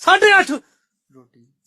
8:30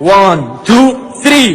1 2 3